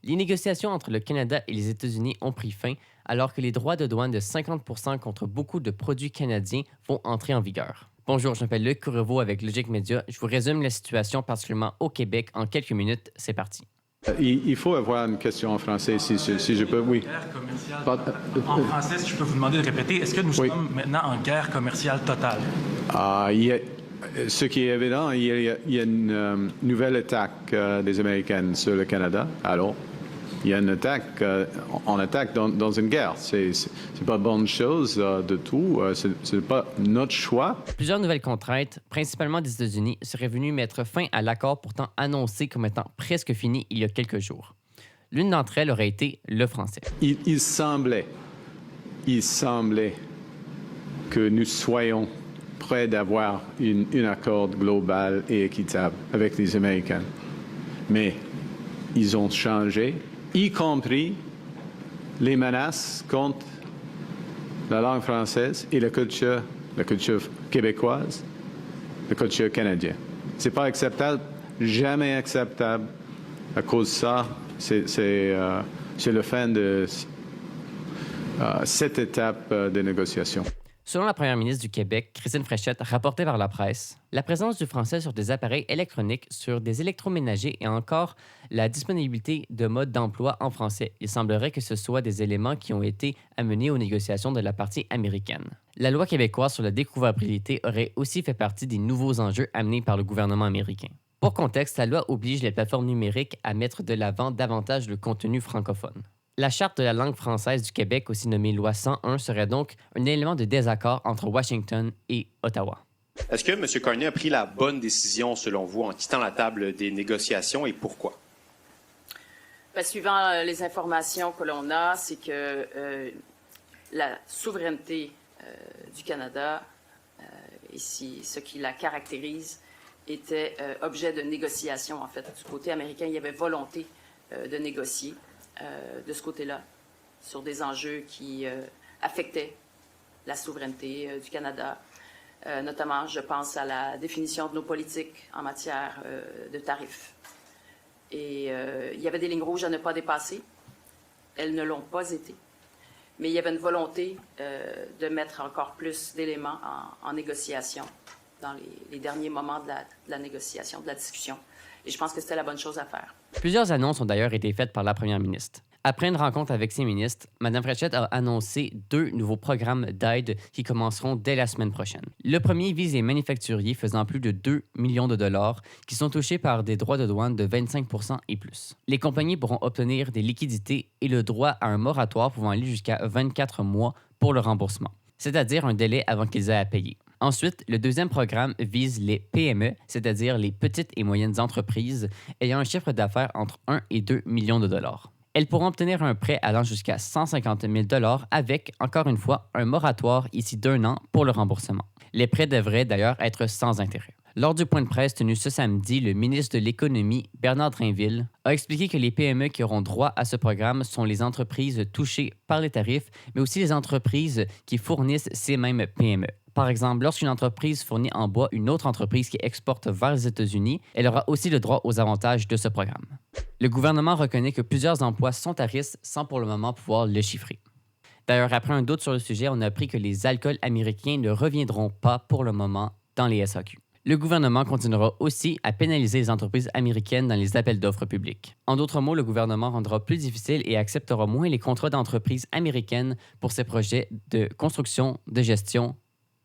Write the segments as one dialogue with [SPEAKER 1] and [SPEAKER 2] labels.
[SPEAKER 1] Les négociations entre le Canada et les États-Unis ont pris fin alors que les droits de douane de 50 contre beaucoup de produits canadiens vont entrer en vigueur. Bonjour, je m'appelle Luc Courreveau avec Logic Media. Je vous résume la situation particulièrement au Québec en quelques minutes. C'est parti.
[SPEAKER 2] Il faut avoir une question en français, si je peux. Oui.
[SPEAKER 3] Guerre commerciale
[SPEAKER 2] Pas-
[SPEAKER 3] totale. En français, si je peux vous demander de répéter, est-ce que nous
[SPEAKER 2] Oui.
[SPEAKER 3] sommes maintenant en guerre commerciale totale?
[SPEAKER 2] Ce qui est évident, il y a une nouvelle attaque des Américains sur le Canada. Alors, il y a une attaque, on attaque dans une guerre. C'est pas bonne chose de tout. C'est pas notre choix.
[SPEAKER 1] Plusieurs nouvelles contraintes, principalement des États-Unis, seraient venues mettre fin à l'accord pourtant annoncé comme étant presque fini il y a quelques jours. L'une d'entre elles aurait été le français.
[SPEAKER 2] Il semblait que nous soyons prêts d'avoir un accord global et équitable avec les Américains. Mais ils ont changé, y compris les menaces contre la langue française et la culture québécoise, la culture canadienne. C'est pas acceptable, jamais acceptable. À cause de ça, c'est la fin de cette étape de négociation.
[SPEAKER 1] Selon la première ministre du Québec, Christine Fréchette, rapportée par la presse, la présence du français sur des appareils électroniques, sur des électroménagers et encore la disponibilité de modes d'emploi en français. Il semblerait que ce soit des éléments qui ont été amenés aux négociations de la partie américaine. La loi québécoise sur la découvrabilité aurait aussi fait partie des nouveaux enjeux amenés par le gouvernement américain. Pour contexte, la loi oblige les plateformes numériques à mettre de l'avant davantage le contenu francophone. La Charte de la langue française du Québec, aussi nommée Loi 101, serait donc un élément de désaccord entre Washington et Ottawa.
[SPEAKER 4] Est-ce que M. Carney a pris la bonne décision, selon vous, en quittant la table des négociations et pourquoi?
[SPEAKER 5] Bien, suivant les informations que l'on a, c'est que la souveraineté du Canada, ici, ce qui la caractérise, était objet de négociation, en fait. Du côté américain, il y avait volonté de négocier. De ce côté-là, sur des enjeux qui affectaient la souveraineté du Canada. Notamment, je pense à la définition de nos politiques en matière de tarifs. Et il y avait des lignes rouges à ne pas dépasser. Elles ne l'ont pas été. Mais il y avait une volonté de mettre encore plus d'éléments en négociation dans les derniers moments de la négociation, de la discussion. Et je pense que c'était la bonne chose à faire.
[SPEAKER 1] Plusieurs annonces ont d'ailleurs été faites par la première ministre. Après une rencontre avec ses ministres, Mme Fréchette a annoncé 2 nouveaux programmes d'aide qui commenceront dès la semaine prochaine. Le premier vise les manufacturiers faisant plus de 2 millions de dollars qui sont touchés par des droits de douane de 25 et plus. Les compagnies pourront obtenir des liquidités et le droit à un moratoire pouvant aller jusqu'à 24 mois pour le remboursement, c'est-à-dire un délai avant qu'ils aient à payer. Ensuite, le deuxième programme vise les PME, c'est-à-dire les petites et moyennes entreprises ayant un chiffre d'affaires entre 1 et 2 millions de dollars. Elles pourront obtenir un prêt allant jusqu'à 150 000 avec, encore une fois, un moratoire ici d'1 an pour le remboursement. Les prêts devraient d'ailleurs être sans intérêt. Lors du point de presse tenu ce samedi, le ministre de l'Économie, Bernard Drinville, a expliqué que les PME qui auront droit à ce programme sont les entreprises touchées par les tarifs, mais aussi les entreprises qui fournissent ces mêmes PME. Par exemple, lorsqu'une entreprise fournit en bois une autre entreprise qui exporte vers les États-Unis, elle aura aussi le droit aux avantages de ce programme. Le gouvernement reconnaît que plusieurs emplois sont à risque sans pour le moment pouvoir le chiffrer. D'ailleurs, après un doute sur le sujet, on a appris que les alcools américains ne reviendront pas pour le moment dans les SAQ. Le gouvernement continuera aussi à pénaliser les entreprises américaines dans les appels d'offres publics. En d'autres mots, le gouvernement rendra plus difficile et acceptera moins les contrats d'entreprises américaines pour ses projets de construction, de gestion,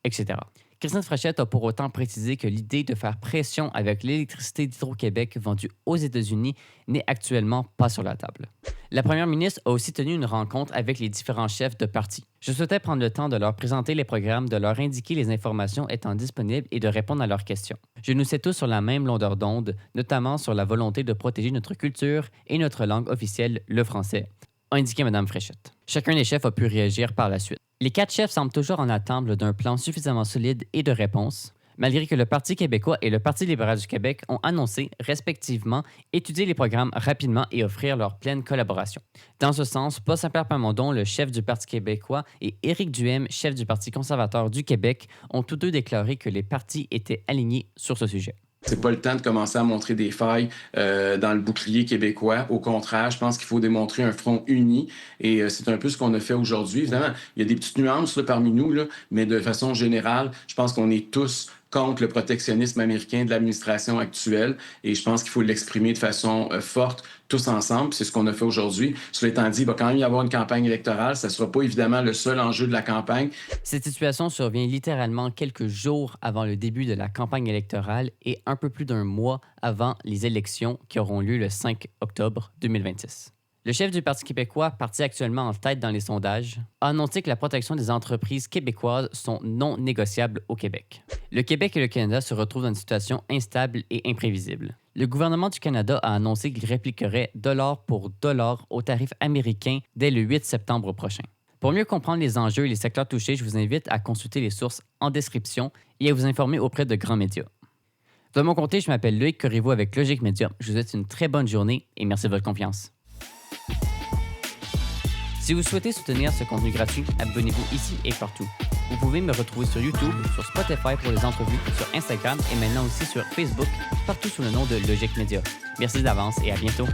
[SPEAKER 1] etc. Christine Fréchette a pour autant précisé que l'idée de faire pression avec l'électricité d'Hydro-Québec vendue aux États-Unis n'est actuellement pas sur la table. La première ministre a aussi tenu une rencontre avec les différents chefs de parti. Je souhaitais prendre le temps de leur présenter les programmes, de leur indiquer les informations étant disponibles et de répondre à leurs questions. Je nous sais tous sur la même longueur d'onde, notamment sur la volonté de protéger notre culture et notre langue officielle, le français, a indiqué Mme Fréchette. Chacun des chefs a pu réagir par la suite. Les 4 chefs semblent toujours en attente d'un plan suffisamment solide et de réponses, malgré que le Parti québécois et le Parti libéral du Québec ont annoncé, respectivement, étudier les programmes rapidement et offrir leur pleine collaboration. Dans ce sens, Paul Saint-Pierre Plamondon, le chef du Parti québécois, et Éric Duhaime, chef du Parti conservateur du Québec, ont tous deux déclaré que les partis étaient alignés sur ce sujet.
[SPEAKER 6] C'est pas le temps de commencer à montrer des failles dans le bouclier québécois. Au contraire, je pense qu'il faut démontrer un front uni et c'est un peu ce qu'on a fait aujourd'hui. Évidemment, il y a des petites nuances là, parmi nous, là, mais de façon générale, je pense qu'on est tous contre le protectionnisme américain de l'administration actuelle et je pense qu'il faut l'exprimer de façon forte tous ensemble. C'est ce qu'on a fait aujourd'hui. Cela étant dit, il va quand même y avoir une campagne électorale. Ça ne sera pas évidemment le seul enjeu de la campagne.
[SPEAKER 1] Cette situation survient littéralement quelques jours avant le début de la campagne électorale et un peu plus d'un mois avant les élections qui auront lieu le 5 octobre 2026. Le chef du Parti québécois, parti actuellement en tête dans les sondages, a annoncé que la protection des entreprises québécoises sont non négociables au Québec. Le Québec et le Canada se retrouvent dans une situation instable et imprévisible. Le gouvernement du Canada a annoncé qu'il répliquerait dollar pour dollar aux tarifs américains dès le 8 septembre prochain. Pour mieux comprendre les enjeux et les secteurs touchés, je vous invite à consulter les sources en description et à vous informer auprès de grands médias. De mon côté, je m'appelle Loïc Corriveau avec Logique Média. Je vous souhaite une très bonne journée et merci de votre confiance. Si vous souhaitez soutenir ce contenu gratuit, abonnez-vous ici et partout. Vous pouvez me retrouver sur YouTube, sur Spotify pour les entrevues, sur Instagram et maintenant aussi sur Facebook, partout sous le nom de Logique Média. Merci d'avance et à bientôt.